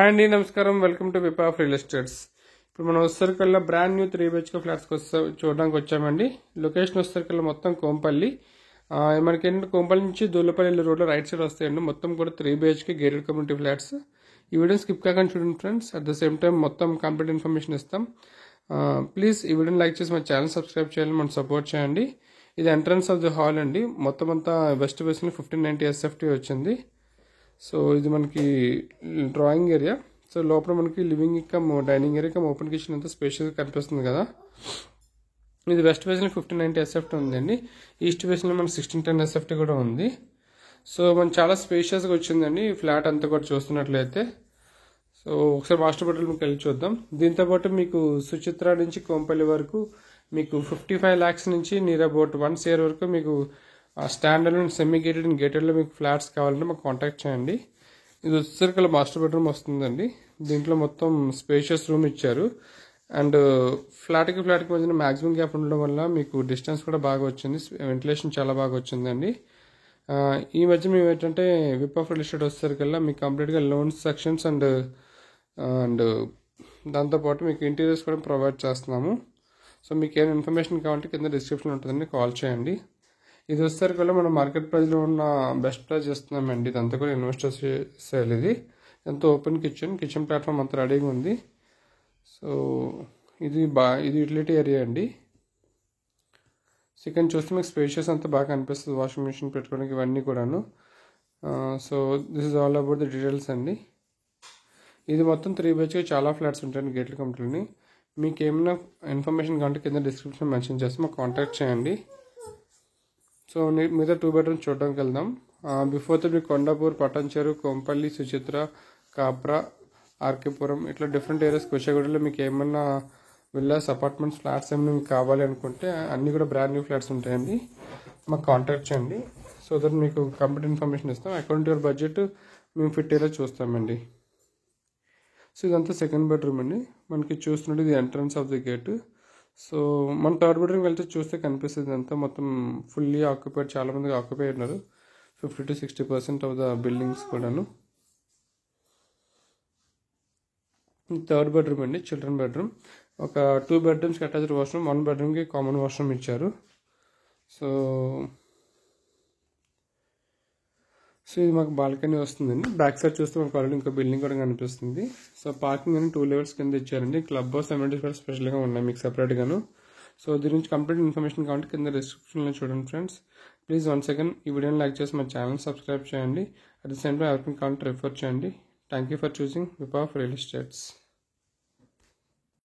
Hi అండి, నమస్కారం. Welcome to whip of real estates. ఇప్పుడు మనం వచ్చేసరికల్లా బ్రాండ్ న్యూ 3 BHK ఫ్లాట్స్ చూడడానికి వచ్చామండి. లొకేషన్ వచ్చేసరికల్లా మొత్తం కోంపల్లి. మనకి ఏంటంటే కోంపల్లి నుంచి దూలపల్లి రోడ్లో రైట్ సైడ్ వస్తాయండి. మొత్తం కూడా 3 BHK గేటెడ్ కమ్యూనిటీ ఫ్లాట్స్. ఈ వీడియో స్కిప్ కాకుండా చూడండి friends. At the same time మొత్తం కంప్లీట్ ఇన్ఫర్మేషన్ ఇస్తాం. ప్లీజ్ ఈ వీడియోని లైక్ చేసి మా ఛానల్ సబ్స్క్రైబ్ చేయాలి, మనం సపోర్ట్ చేయండి. ఇది ఎంట్రన్స్ ఆఫ్ ది హాల్ అండి. మొత్తం అంతా వెస్ట్ ఫేసింగ్ 1590 SFT వచ్చింది. సో ఇది మనకి డ్రాయింగ్ ఏరియా. సో లోపల మనకి living cum dining area come open kitchen అంతా స్పేషియస్గా కనిపిస్తుంది కదా. ఇది వెస్ట్ ఫేస్లో 1590 SFT ఉందండి. ఈస్ట్ ఫేస్లో మనకి 1610 SFT కూడా ఉంది. సో మనకి చాలా స్పేషియస్గా వచ్చిందండి ఈ ఫ్లాట్ అంతా కూడా చూస్తున్నట్లయితే. సో ఒకసారి మాస్టర్ బెడ్రూమ్కి వెళ్ళి చూద్దాం. దీంతోపాటు మీకు సుచిత్ర నుంచి కోంపల్లి వరకు మీకు 55 lakhs నుంచి నియర్ అబౌట్ 1 crore వరకు మీకు stand alone semi gated and గేటెడ్లో మీకు ఫ్లాట్స్ కావాలంటే మాకు కాంటాక్ట్ చేయండి. ఇది వచ్చేసరికి మాస్టర్ బెడ్రూమ్ వస్తుందండి. దీంట్లో మొత్తం స్పేషియస్ రూమ్ ఇచ్చారు. అండ్ ఫ్లాట్కి మధ్యన మ్యాక్సిమం గ్యాప్ ఉండడం వల్ల మీకు డిస్టెన్స్ కూడా బాగా వచ్చింది, వెంటిలేషన్ చాలా బాగా వచ్చిందండి. ఈ మధ్య మేము ఏంటంటే విప్ ఆఫ్ రియల్ ఎస్టేట్ వచ్చేసరికల్లా మీకు కంప్లీట్గా లోన్స్ సెక్షన్స్ అండ్ దాంతోపాటు మీకు ఇంటీరియర్స్ కూడా ప్రొవైడ్ చేస్తున్నాము. సో మీకు ఏమైనా ఇన్ఫర్మేషన్ కావాలంటే కింద డిస్క్రిప్షన్లో ఉంటుందండి, కాల్ చేయండి. ఇది వచ్చేసరికి మనం మార్కెట్ ప్రైస్లో ఉన్న బెస్ట్ ప్రైస్ చేస్తున్నామండి. ఇదంతా కూడా ఇన్వెస్టర్స్ సేల్. ఇది ఎంతో ఓపెన్ కిచెన్ ప్లాట్ఫామ్ అంతా రెడీగా ఉంది. సో ఇది యూటిలిటీ ఏరియా అండి. సెకండ్ చూస్తే మీకు స్పేషియస్ అంతా బాగా అనిపిస్తుంది, వాషింగ్ మిషన్ పెట్టుకోవడానికి ఇవన్నీ కూడాను. So this is all about the details అండి. ఇది మొత్తం 3 BHK చాలా ఫ్లాట్స్ ఉంటాయండి గేటెడ్ కంపెనీని. మీకు ఏమైనా ఇన్ఫర్మేషన్ కావాలంటే కింద డిస్క్రిప్షన్ మెన్షన్ చేస్తే మాకు కాంటాక్ట్ చేయండి. సో మిగతా 2 bedrooms చూడడానికి వెళ్దాం. బిఫోర్ ద మీకు కొండాపూర్, పటాన్చెరు, కోంపల్లి, సుచిత్ర, కాప్రా, ఆర్కేపురం ఇట్లా డిఫరెంట్ ఏరియాస్ కుషాగూడలో మీకు ఏమన్నా విల్లాస్, అపార్ట్మెంట్స్, ఫ్లాట్స్ ఏమైనా మీకు కావాలి అనుకుంటే అన్నీ కూడా బ్రాండ్ న్యూ ఫ్లాట్స్ ఉంటాయండి. మాకు కాంటాక్ట్ చేయండి. సో దట్ మీకు కంప్లీట్ ఇన్ఫర్మేషన్ ఇస్తాం. అకార్డింగ్ టు యువర్ బడ్జెట్ మేము ఫిట్ ఏరియా చూస్తామండి. సో ఇదంతా సెకండ్ బెడ్రూమ్ అండి. మనకి చూస్తున్నట్టు ఇది entrance of the gate. So మన థర్డ్ బెడ్రూమ్కి వెళ్తే చూస్తే కనిపిస్తుంది అంతా మొత్తం ఫుల్లీ ఆక్యుపైడ్, చాలా మంది ఆక్యుపై ఉన్నారు. 50 to 60% ఆఫ్ ద బిల్డింగ్స్ కూడాను. థర్డ్ బెడ్రూమ్ అండి, చిల్డ్రన్ బెడ్రూమ్. ఒక 2 bedrooms అటాచ్డ్ వాష్రూమ్, 1 bedroomకి కామన్ వాష్రూమ్ ఇచ్చారు. సో ఇది మాకు బాల్కనీ వస్తుందండి. బ్యాక్ సైడ్ చూస్తే మనకు ఆల్రెడీ ఇంకో బిల్డింగ్ కూడా కనిపిస్తుంది. సో పార్కింగ్ అని 2 levels కింద ఇచ్చారండి. క్లబ్ హౌస్ అమ్యూనిటీస్ కూడా స్పెషల్గా ఉన్నాయి మీకు సెపరేట్గాను. సో దీని నుంచి కంప్లీట్ ఇన్ఫర్మేషన్ కావాలంటే కింద డిస్క్రిప్షన్లో చూడండి ఫ్రెండ్స్. ప్లీజ్ వన్స్ అగైన్ ఈ వీడియోని లైక్ చేసి మా ఛానల్ సబ్స్క్రైబ్ చేయండి. అట్ ద సేమ్ టైం ఎవరికి కావాలంటే రిఫర్ చేయండి. Thank you for choosing whip of real estates.